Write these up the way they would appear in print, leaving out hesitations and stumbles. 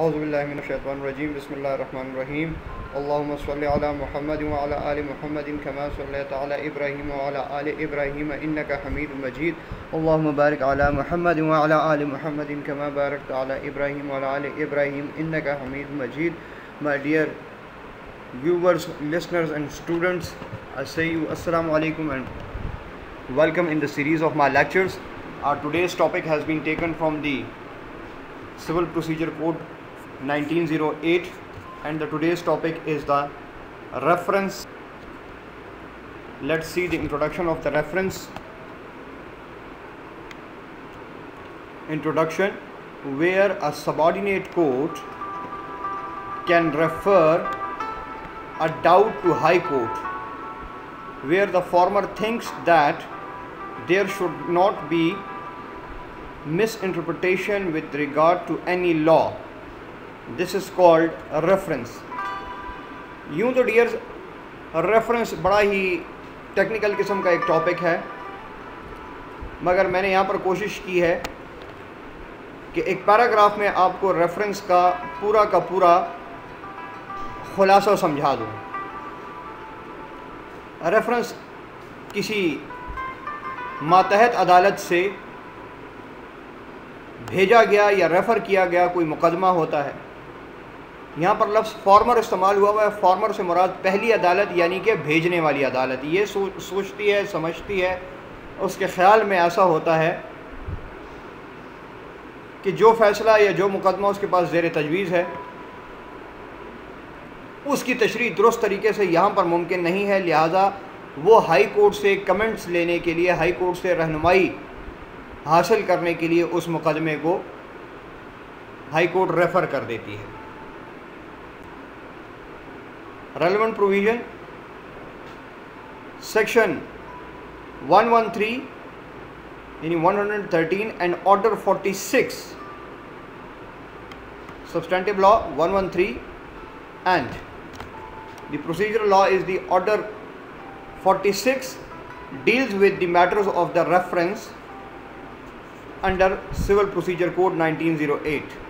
اعوذ باللہ من الشیطان الرجیم بسم اللہ الرحمن الرحیم اللہم صلی علی محمد وعلی آل محمد کما صلیت علی ابراہیم وعلی آل ابراہیم انک حمید مجید اللہم بارک علی محمد وعلی آل محمد کما بارکت علی ابراہیم وعلی آل ابراہیم انک حمید مجید. My dear viewers, listeners and students, I say you assalamu alaikum and welcome in the series of my lectures. Today's topic has been taken from the Civil Procedure Code 1908 and today's topic is the reference. Let's see the introduction of the reference. Introduction: where a subordinate court can refer a doubt to High Court, where the former thinks that there should not be misinterpretation with regard to any law. This is called a reference. یوں تو ڈیئرز reference بڑا ہی technical قسم کا ایک topic ہے، مگر میں نے یہاں پر کوشش کی ہے کہ ایک پیراگراف میں آپ کو ریفرنس کا پورا خلاصہ سمجھا دوں. ریفرنس کسی ماتحت عدالت سے بھیجا گیا یا ریفر کیا گیا کوئی مقدمہ ہوتا ہے. یہاں پر لفظ فارمر استعمال ہوا ہے. فارمر سے مراد پہلی عدالت یعنی کہ بھیجنے والی عدالت. یہ سوچتی ہے، سمجھتی ہے، اس کے خیال میں ایسا ہوتا ہے کہ جو فیصلہ یا جو مقدمہ اس کے پاس زیر تجویز ہے اس کی تشریح درست طریقے سے یہاں پر ممکن نہیں ہے، لہٰذا وہ ہائی کورٹ سے کمنٹس لینے کے لیے، ہائی کورٹ سے رہنمائی حاصل کرنے کے لیے اس مقدمے کو ہائی کورٹ ریفر کر دیتی ہے. ریلیونٹ پروویژن سیکشن 113 یعنی 113 and order 46 substantive law 113 and the procedural law is the order 46 deals with the matters of the reference under Civil Procedure Code 1908.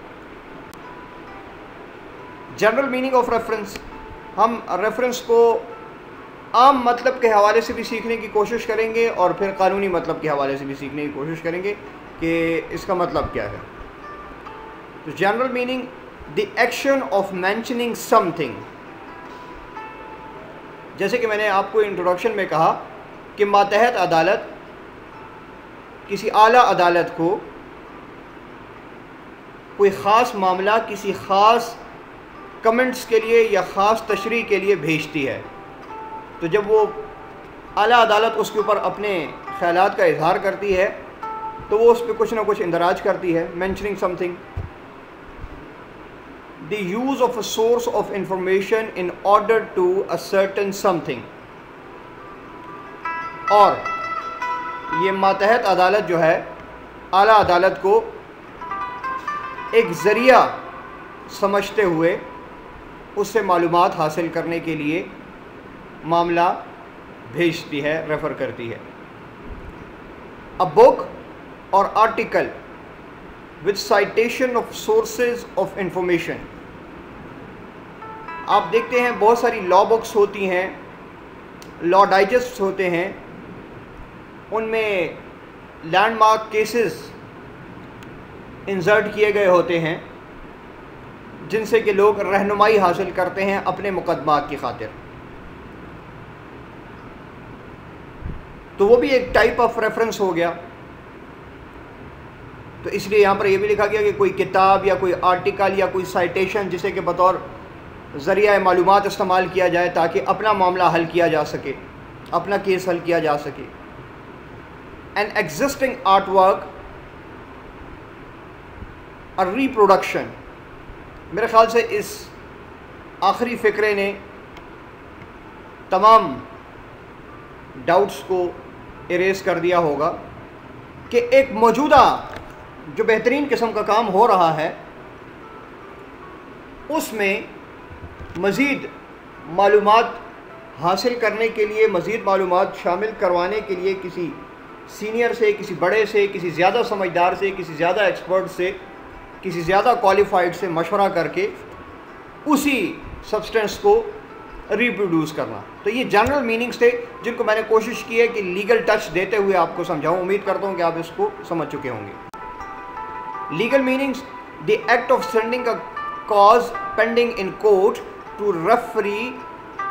General meaning of reference. ہم reference کو عام مطلب کے حوالے سے بھی سیکھنے کی کوشش کریں گے اور پھر قانونی مطلب کے حوالے سے بھی سیکھنے کی کوشش کریں گے کہ اس کا مطلب کیا ہے. تو general meaning: the action of mentioning something. جیسے کہ میں نے آپ کو انٹروڈکشن میں کہا کہ ماتحت عدالت کسی اعلیٰ عدالت کو کوئی خاص معاملہ کسی خاص کمنٹس کے لیے یا خاص تشریح کے لیے بھیجتی ہے. تو جب وہ اعلیٰ عدالت اس کے اوپر اپنے خیالات کا اظہار کرتی ہے تو وہ اس پہ کچھ نہ کچھ اندراج کرتی ہے. Mentioning some thing: the use of a source of information in order to ascertain something. اور یہ ماتحت عدالت جو ہے اعلیٰ عدالت کو ایک ذریعہ سمجھتے ہوئے اس سے معلومات حاصل کرنے کے لیے معاملہ بھیجتی ہے، ریفر کرتی ہے. a book or article with citation of sources of information. آپ دیکھتے ہیں بہت ساری لا بکس ہوتی ہیں، لا ڈائجسٹ ہوتے ہیں، ان میں لینڈ مارک کیسز انسرٹ کیے گئے ہوتے ہیں جن سے کہ لوگ رہنمائی حاصل کرتے ہیں اپنے مقدمات کی خاطر. تو وہ بھی ایک ٹائپ آف ریفرنس ہو گیا. تو اس لیے یہاں پر یہ بھی لکھا گیا کہ کوئی کتاب یا کوئی آرٹیکل یا کوئی سائٹیشن جسے کہ بطور ذریعہ معلومات استعمال کیا جائے تاکہ اپنا معاملہ حل کیا جا سکے، اپنا کیس حل کیا جا سکے. An existing artwork, a reproduction. میرے خیال سے اس آخری فقرے نے تمام ڈاؤٹس کو اریز کر دیا ہوگا کہ ایک موجودہ جو بہترین قسم کا کام ہو رہا ہے اس میں مزید معلومات حاصل کرنے کے لیے، مزید معلومات شامل کروانے کے لیے کسی سینئر سے، کسی بڑے سے، کسی زیادہ سمجھدار سے، کسی زیادہ ایکسپرٹ سے کسی زیادہ کوالیفائڈ سے مشورہ کر کے اسی سبسٹنس کو ریپروڈیوس کرنا. تو یہ جنرل میننگز تھے جن کو میں نے کوشش کی ہے کہ لیگل ٹچ دیتے ہوئے آپ کو سمجھاؤں. امید کرتا ہوں کہ آپ اس کو سمجھ چکے ہوں گے. Legal meanings: the act of sending a cause pending in court to referee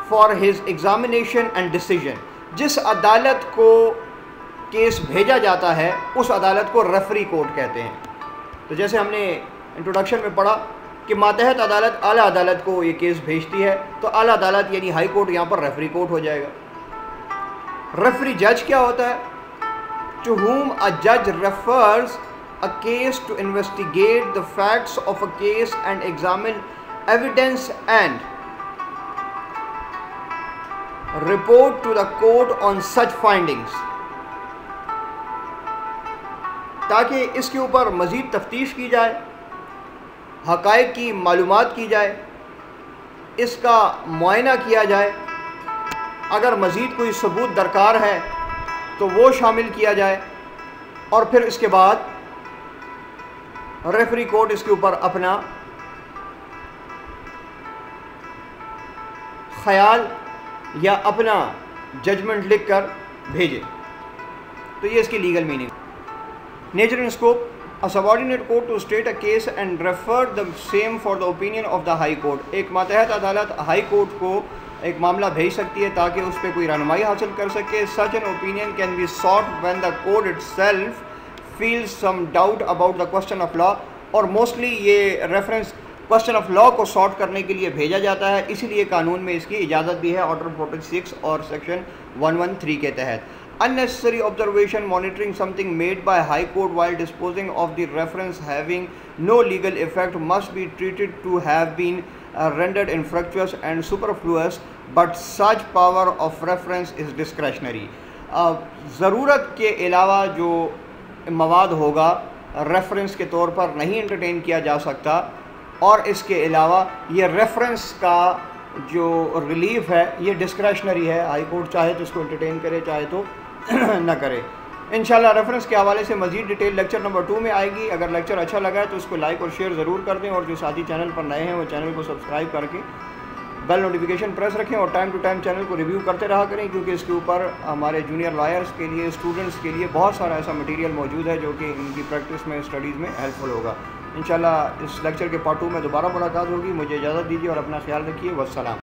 for his examination and decision. جس عدالت کو کیس بھیجا جاتا ہے اس عدالت کو ریفری کورٹ کہتے ہیں. تو جیسے ہم نے انٹروڈکشن میں پڑھا کہ ماتحت عدالت اعلیٰ عدالت کو یہ کیس بھیجتی ہے، تو اعلیٰ عدالت یعنی ہائی کورٹ یہاں پر ریفری کورٹ ہو جائے گا. ریفری جج کیا ہوتا ہے؟ ٹو ہوم اے جج refers a case to investigate the facts of a case and examine evidence and report to the court on such findings. تاکہ اس کے اوپر مزید تفتیش کی جائے، حقائق کی معلومات کی جائے، اس کا معائنہ کیا جائے، اگر مزید کوئی ثبوت درکار ہے تو وہ شامل کیا جائے، اور پھر اس کے بعد ریفری کورٹ اس کے اوپر اپنا خیال یا اپنا ججمنٹ لکھ کر بھیجے. تو یہ اس کی legal meaning. Nature and scope: A subordinate court to state a case and refer the same for the opinion of the high court. ایک ماتحت عدالت ہائی کورٹ کو ایک معاملہ بھیج سکتی ہے تاکہ اس پہ کوئی رہنمائی حاصل کر سکے. Such an opinion can be sought when the court itself feels some doubt about the question of law. اور موسٹلی یہ ریفرنس کوشچن آف لاء کو سارٹ کرنے کے لیے بھیجا جاتا ہے، اسی لیے قانون میں اس کی اجازت بھی ہے آرڈر 46 اور سیکشن 113 کے تحت. Unnecessary observation monitoring something made by High Court while disposing of the reference having no legal effect must be treated to have been rendered infructuous and superfluous, but such power of reference is discretionary. ضرورت کے علاوہ جو مواد ہوگا reference کے طور پر نہیں entertain کیا جا سکتا، اور اس کے علاوہ یہ ریفرنس کا جو ریلیف ہے یہ ڈسکریشنری ہے. ہائی کورٹ چاہے تو اس کو انٹرٹین کرے، چاہے تو نہ کرے. انشاءاللہ ریفرنس کے حوالے سے مزید ڈیٹیل لیکچر نمبر 2 میں آئے گی. اگر لیکچر اچھا لگا ہے تو اس کو لائک اور شیئر ضرور کر دیں، اور جو ساتھی چینل پر نئے ہیں وہ چینل کو سبسکرائب کر کے بیل نوٹیفیکیشن پریس رکھیں، اور ٹائم ٹو ٹائم چینل کو ریویو کرتے رہا کریں، کیونکہ اس کے اوپر ہمارے جونیئر لائرز کے لیے، اسٹوڈنٹس کے لیے بہت سارا ایسا مٹیریل موجود ہے جو کہ ان کی پریکٹس میں، اسٹڈیز میں ہیلپ فل ہوگا. انشاءاللہ اس لیکچر کے پارٹ 2 میں دوبارہ ملاقات ہوگی. مجھے اجازت دیجیے اور اپنا خیال رکھیے. والسلام.